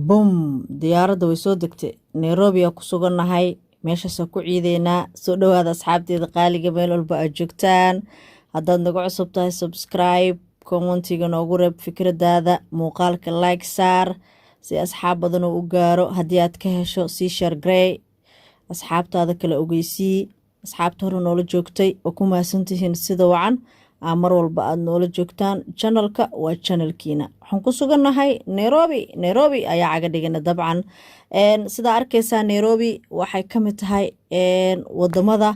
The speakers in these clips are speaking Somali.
bum diyaaradda way soo degtay Nairobi ku sugannahay meeshaas ku ciideynaa soo dhawaada asxaabteeda qaaliga meel walba aad joogtaan haddaad nagu cusub tahay subscribe commentiga noogu reeb fikradaada muuqaalka like saar si asxaab badan u gaaro haddii aad ka hesho sii share grey asxaabtaada kale ogeysii asxaabta hore noola joogtay oo ku maasantihiin sida wacan mar walba aad noola joogtaan channelka waa channelkiina waxaan ku sugannahay Nairobi ayaa caga dhigana dabcan sida arkaysaa Nairobi waxay ka mid tahay wadamada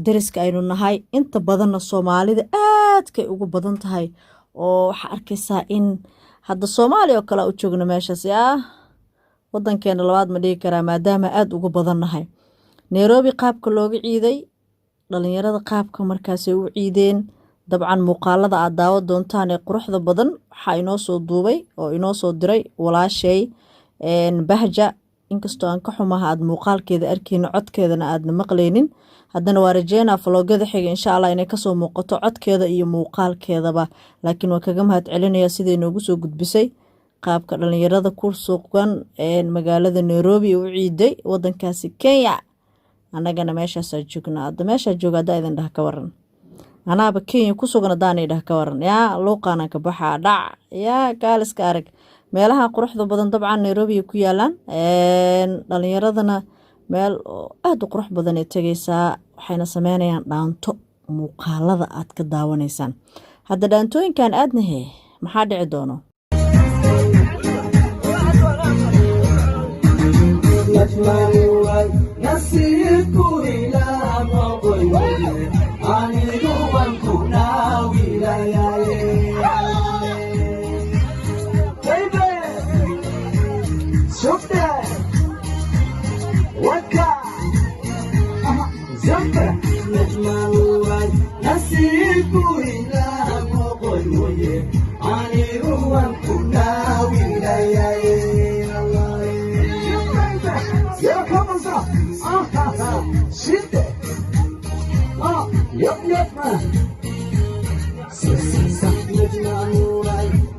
dariska aynu nahay inta badanna Soomaalida aad kay ugu badan tahay oo waxa arkaysaa in hadda Soomaaliya oo kala u joogna meeshaas wadankeena labaad ma dhigi karaa maadaama aad ugu badannahay Nairobi qaabka looga ciiday dhalinyarada qaabka markaas ay u ciideen dabcan muuqaalada aad daawo doontaan ee quruxda badan waxa inoo soo duubay oo inoo soo diray walaashay Bahja inkastoo aan ka xumaha aad muuqaalkeeda arkiin codkeedana aad maqleenin haddana waa rajeynaa vlogada xiga insha Allah inay ka soo muuqato codkeeda iyo muuqaalkeedaba laakiin waa kaga mahad celinaya sidii inoogu soo gudbisay qaabka dhalinyarada ku suuqan magaalada Nairobi u ciiday wadankaasi Kenya anagana meeshaas joognaa hadda meesha joogada idin dhaha ka waran anaaba Kenya ku sugan daanay dhaha ka waran luuqana ka baxa dhac gaaliska arag meelaha quruxda badan dabcan Nairobi ku yaalan dhalinyaradana meel aad u qurux badan ay tagaysaa waxayna sameynayaan dhaanto muuqaalada aad ka daawanaysaan hadda dhaantooyinkan aadnahe maxaa dhici doono nasiibku ilaa noqoy anigu waan ku naawilayaye baby shukta waka zamka najmaway nasiibku ilaa noqoy anigu waan ku naawilayaye Shit. Yep, man.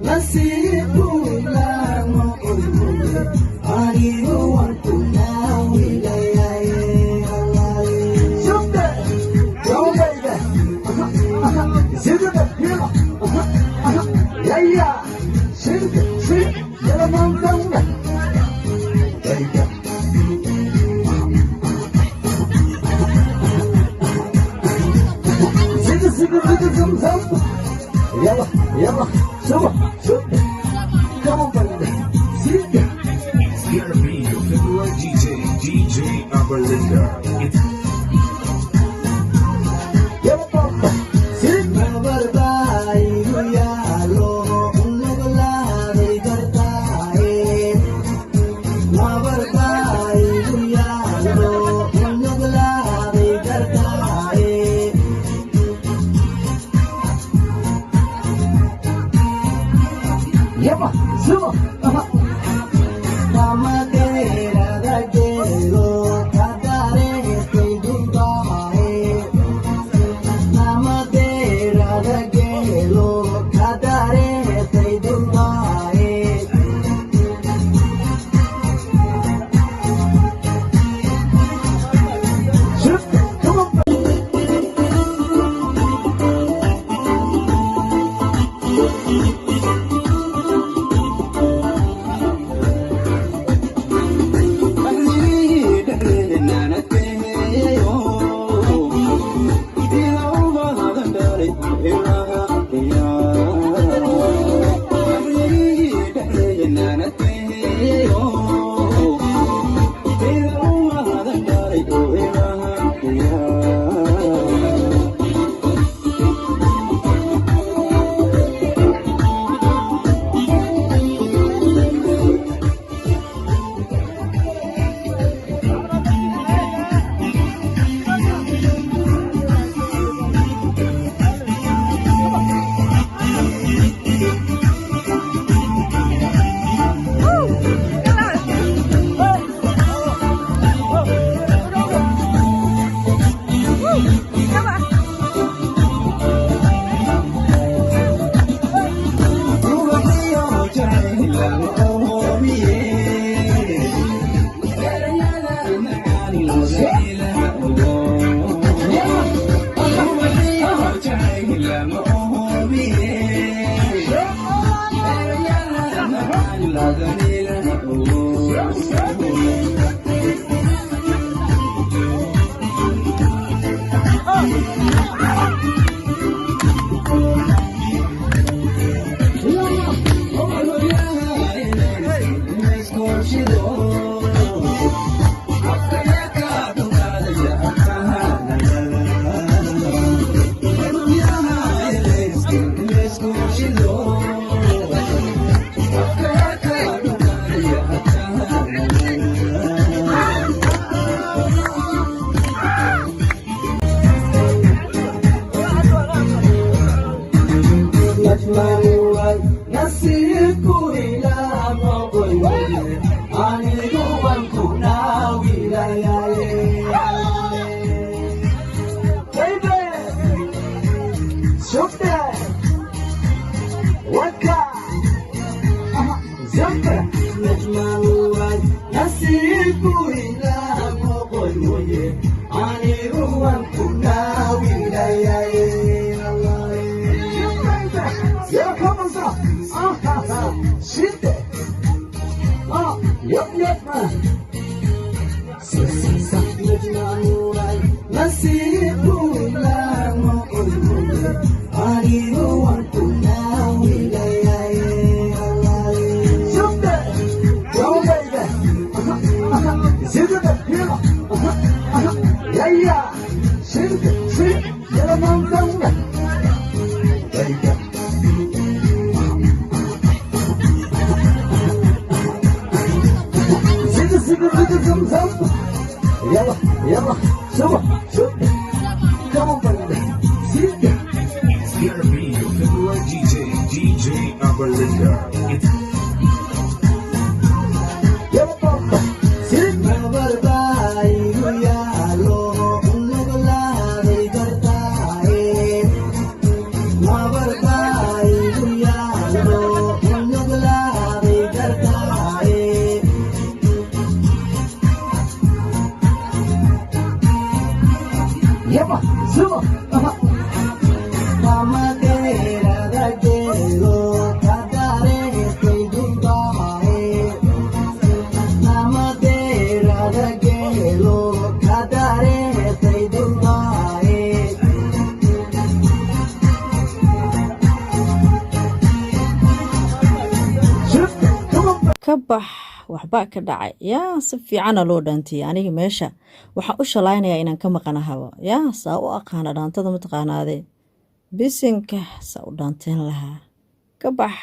Nasibu la mo'oy Ariyo ang tunawi layaye Shukte Yo baby Zidda Hila Yaya Shit Yala mangtanga Baby kabax waxba ka dhacay yaa si fiicana loo dhaantiyay aniga meesha waxaan u shalaynaya inaan ka maqanahaba yaa saa u aqaana dhaantada mataqaanaade bisinka saa u dhaanteen lahaa kabax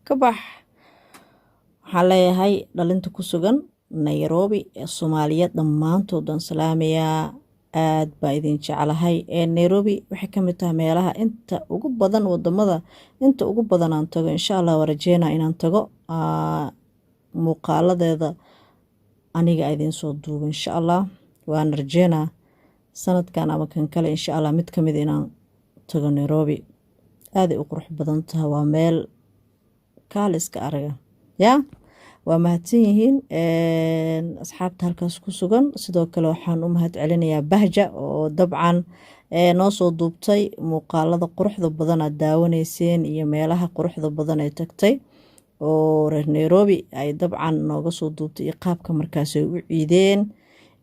waxaan leeyahay dhalinta ku sugan Nairobi ee Soomaaliyeed dhammaantoodan salaamayaa aad baa idin jeclahay Nairobi waxay ka mid tahay meelaha inta ugu badan wadamada inta ugu badan aan tago insha Allah warajeena inaan tago muuqaaladeeda aniga idin soo duubo insha Allah waan rajeena sanadkan ama kan kale insha Allah mid kamid inaan tago Nairobi aad u qurux badan tahay waa meel kaaliska araga yaa waa mahadsan yihiin asxaabta halkaas ku sugan sidoo kale waxaan u mahad celinayaa Bahja oo dabcan noo soo duubtay muuqaalada quruxda badan aad daawanayseen iyo meelaha quruxda badan ay tagtay oo reer Nairobi ay dabcan nooga soo duubtay iyo qaabka markaas ay u ciideen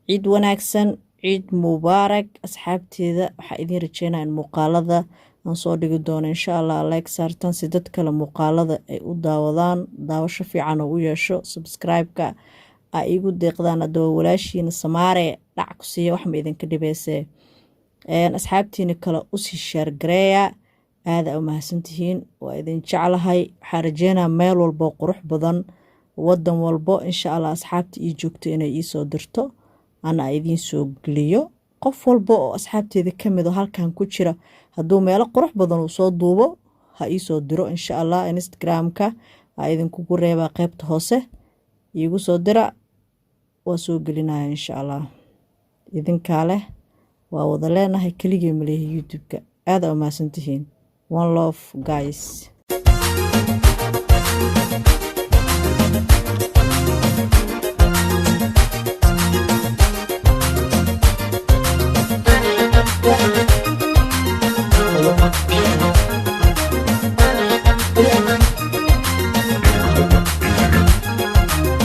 ciid wanaagsan ciid mubaarak asxaabteeda waxa idin rajeynaa in muuqaalada aan soo dhigi doono insha Allah like saartan si dad kale muuqaalada ay u daawadaan daawasho fiican oo u yeesho subscribe-ka ay igu deeqdaan adoo walaashiina Samaare dhac ku siiyo wax ma idin ka dhibeysay asxaabtiina kale u sii share gareeya aad u mahadsantihiin waa idin jeclahay waxaan rajeynaa meel walba qurux badan wadan walba insha Allah asxaabta ii joogto inay ii soo dirto ana idin soo geliyo qof walba oo asxaabteeda kamid oo halkan ku jira haduu meel qurux badan uu soo duubo ha ii soo diro insha Allah Instagram-ka idin kugu reebaa qaybta hoose iigu soo dira waa soo gelinaya insha Allah idinka leh waa wada leenahay kaliya maleeyahay YouTube-ka aad u mahadsantihiin one love guys Yeah.